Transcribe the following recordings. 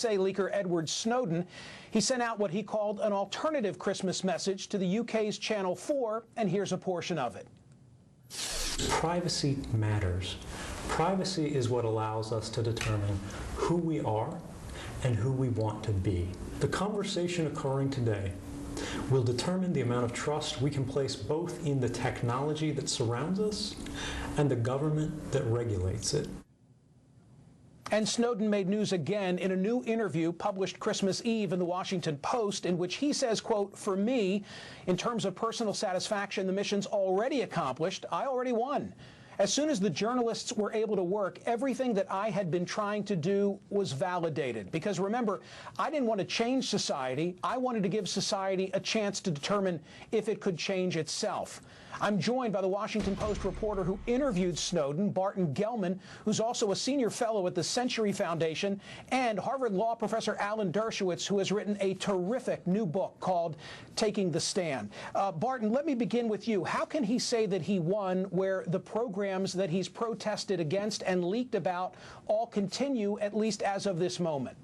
NSA leaker Edward Snowden. He sent out what he called an alternative Christmas message to the UK's Channel 4, and here's a portion of it. Privacy matters. Privacy is what allows us to determine who we are and who we want to be. The conversation occurring today will determine the amount of trust we can place both in the technology that surrounds us and the government that regulates it. And Snowden made news again in a new interview published Christmas Eve in the Washington Post, in which he says, quote, "For me, in terms of personal satisfaction, the mission's already accomplished. I already won. As soon as the journalists were able to work, everything that I had been trying to do was validated. Because remember, I didn't want to change society. I wanted to give society a chance to determine if it could change itself." I'm joined by the Washington Post reporter who interviewed Snowden, Barton Gelman, who's also a senior fellow at the Century Foundation, and Harvard Law professor Alan Dershowitz, who has written a terrific new book called Taking the Stand. Barton, let me begin with you. How can he say that he won where the programs that he's protested against and leaked about all continue, at least as of this moment?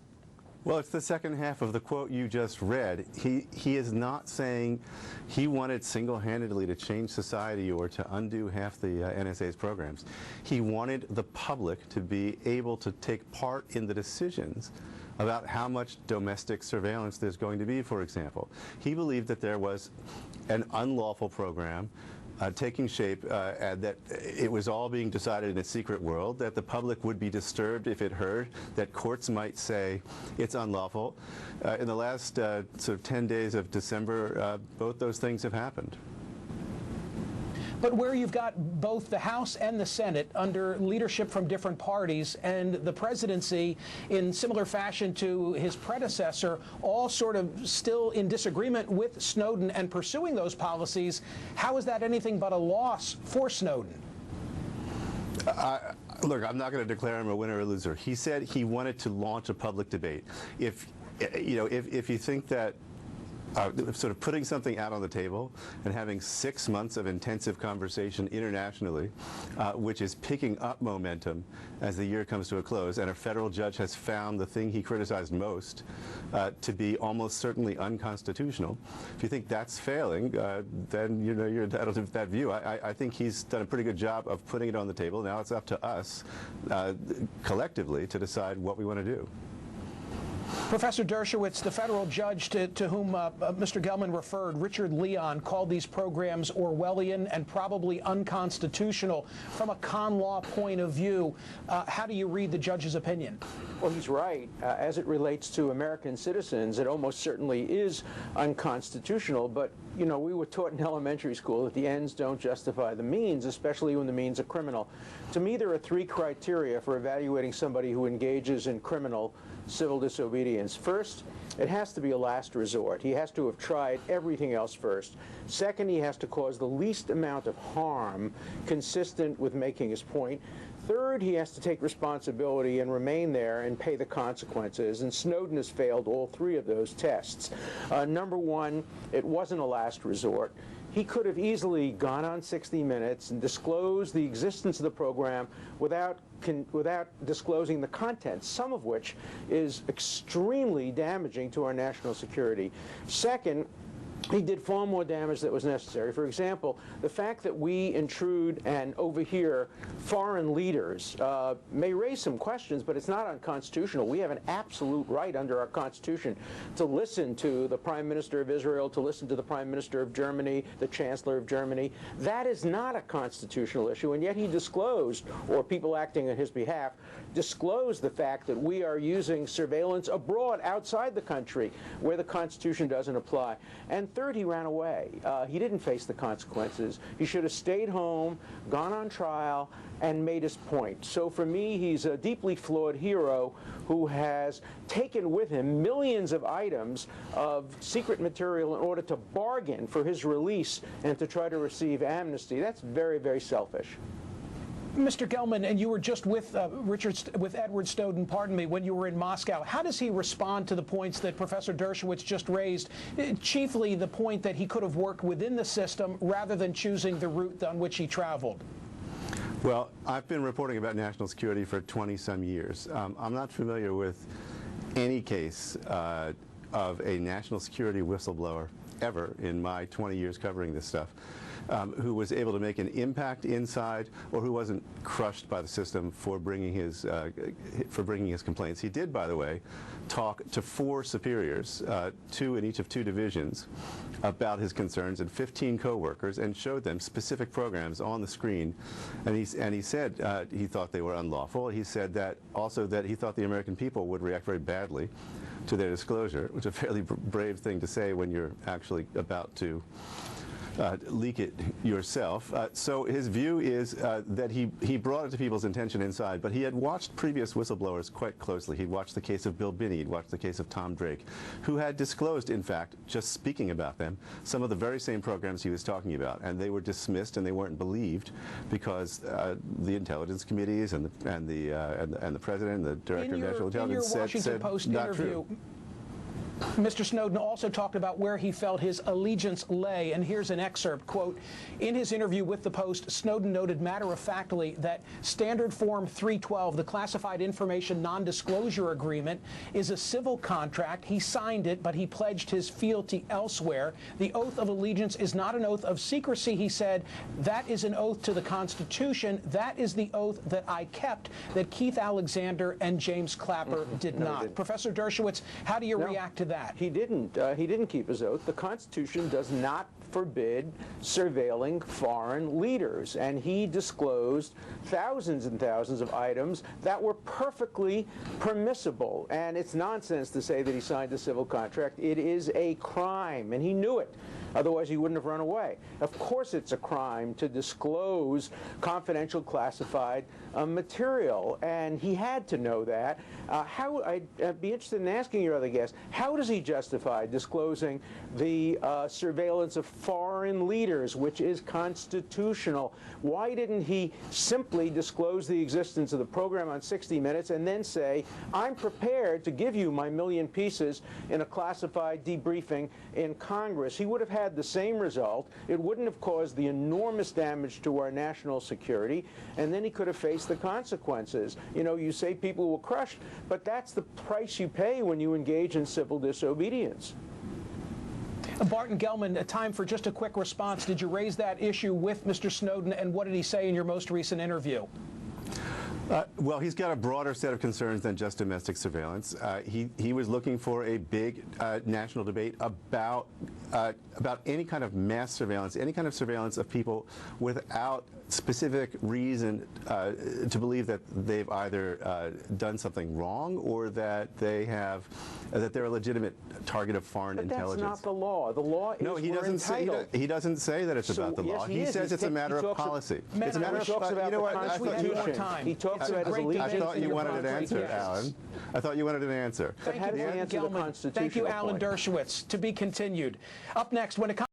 Well, it's the second half of the quote you just read. He is not saying he wanted single-handedly to change society or to undo half the NSA's programs. He wanted the public to be able to take part in the decisions about how much domestic surveillance there's going to be, for example. He believed that there was an unlawful program taking shape, and that it was all being decided in a secret world, that the public would be disturbed if it heard, that courts might say it's unlawful. In the last sort of 10 days of December, both those things have happened. But where you've got both the House and the Senate under leadership from different parties, and the presidency, in similar fashion to his predecessor, all sort of still in disagreement with Snowden and pursuing those policies, how is that anything but a loss for Snowden? Look, I'm not going to declare him a winner or loser. He said he wanted to launch a public debate. If you think that sort of putting something out on the table and having 6 months of intensive conversation internationally, which is picking up momentum as the year comes to a close, and a federal judge has found the thing he criticized most to be almost certainly unconstitutional. If you think that's failing, then you're entitled to that view. I think he's done a pretty good job of putting it on the table. Now it's up to us collectively to decide what we want to do. Professor Dershowitz, the federal judge to whom Mr. Gelman referred, Richard Leon, called these programs Orwellian and probably unconstitutional. From a con law point of view, how do you read the judge's opinion? Well, he's right. As it relates to American citizens, it almost certainly is unconstitutional. But, we were taught in elementary school that the ends don't justify the means, especially when the means are criminal. To me, there are 3 criteria for evaluating somebody who engages in criminal civil disobedience. First, it has to be a last resort. He has to have tried everything else first. Second, he has to cause the least amount of harm consistent with making his point. Third, he has to take responsibility and remain there and pay the consequences. And Snowden has failed all 3 of those tests. Number 1, it wasn't a last resort. He could have easily gone on 60 Minutes and disclosed the existence of the program without disclosing the content, some of which is extremely damaging to our national security. Second, he did far more damage than was necessary. For example, the fact that we intrude and overhear foreign leaders may raise some questions, but it's not unconstitutional. We have an absolute right under our Constitution to listen to the Prime Minister of Israel, to listen to the Prime Minister of Germany, the Chancellor of Germany. That is not a constitutional issue, and yet he disclosed, or people acting on his behalf, disclosed the fact that we are using surveillance abroad, outside the country, where the Constitution doesn't apply. And third, he ran away. He didn't face the consequences. He should have stayed home, gone on trial, and made his point. So for me, he's a deeply flawed hero who has taken with him millions of items of secret material in order to bargain for his release and to try to receive amnesty. That's very, very selfish. Mr. Gelman, and you were just with Edward Snowden, pardon me, when you were in Moscow. How does he respond to the points that Professor Dershowitz just raised, chiefly the point that he could have worked within the system rather than choosing the route on which he traveled? Well, I've been reporting about national security for 20-some years. I'm not familiar with any case of a national security whistleblower ever in my 20 years covering this stuff who was able to make an impact inside, or who wasn't crushed by the system for bringing his complaints. He did, by the way, talk to 4 superiors, 2 in each of 2 divisions, about his concerns, and 15 coworkers, and showed them specific programs on the screen. And he said he thought they were unlawful. He said that also that he thought the American people would react very badly to their disclosure, which is a fairly brave thing to say when you're actually about to leak it yourself. So his view is that he brought it to people's attention inside, but he had watched previous whistleblowers quite closely. He'd watched the case of Bill Binney, he'd watched the case of Tom Drake, who had disclosed, in fact, just speaking about them, some of the very same programs he was talking about, and they were dismissed and they weren't believed because the intelligence committees and the president and the director of national intelligence in your Washington Post interview, Mr. Snowden also talked about where he felt his allegiance lay, and here's an excerpt, quote, in his interview with the Post, Snowden noted matter-of-factly that Standard Form 312, the Classified Information Non-Disclosure Agreement, is a civil contract. He signed it, but he pledged his fealty elsewhere. The oath of allegiance is not an oath of secrecy, he said. That is an oath to the Constitution. That is the oath that I kept, that Keith Alexander and James Clapper did not. Professor Dershowitz, how do you react to that? He didn't keep his oath. The Constitution does not forbid surveilling foreign leaders, and he disclosed thousands and thousands of items that were perfectly permissible. And it's nonsense to say that he signed a civil contract. It is a crime, and he knew it. Otherwise, he wouldn't have run away. Of course it's a crime to disclose confidential classified material, and he had to know that. I'd be interested in asking your other guest, how does he justify disclosing the surveillance of foreign leaders, which is constitutional? Why didn't he simply disclose the existence of the program on 60 Minutes and then say, I'm prepared to give you my million pieces in a classified debriefing in Congress? He would have had the same result. It wouldn't have caused the enormous damage to our national security, and then he could have faced the consequences. You know, you say people were crushed, but that's the price you pay when you engage in civil disobedience. Barton Gelman, time for just a quick response. Did you raise that issue with Mr. Snowden, and what did he say in your most recent interview? Well, he's got a broader set of concerns than just domestic surveillance. He was looking for a big national debate about any kind of mass surveillance, any kind of surveillance of people without specific reason to believe that they've either done something wrong or that they're a legitimate target of foreign intelligence. That's not the law. The law is no, he doesn't say that it's about the law. He says it's a matter of policy. It's a matter of you know what? He talks about his allegiance. I thought you wanted an answer, Alan. I thought you wanted an answer. Thank you, Barton Gelman. Thank you, Alan Dershowitz. To be continued. Up next, when it comes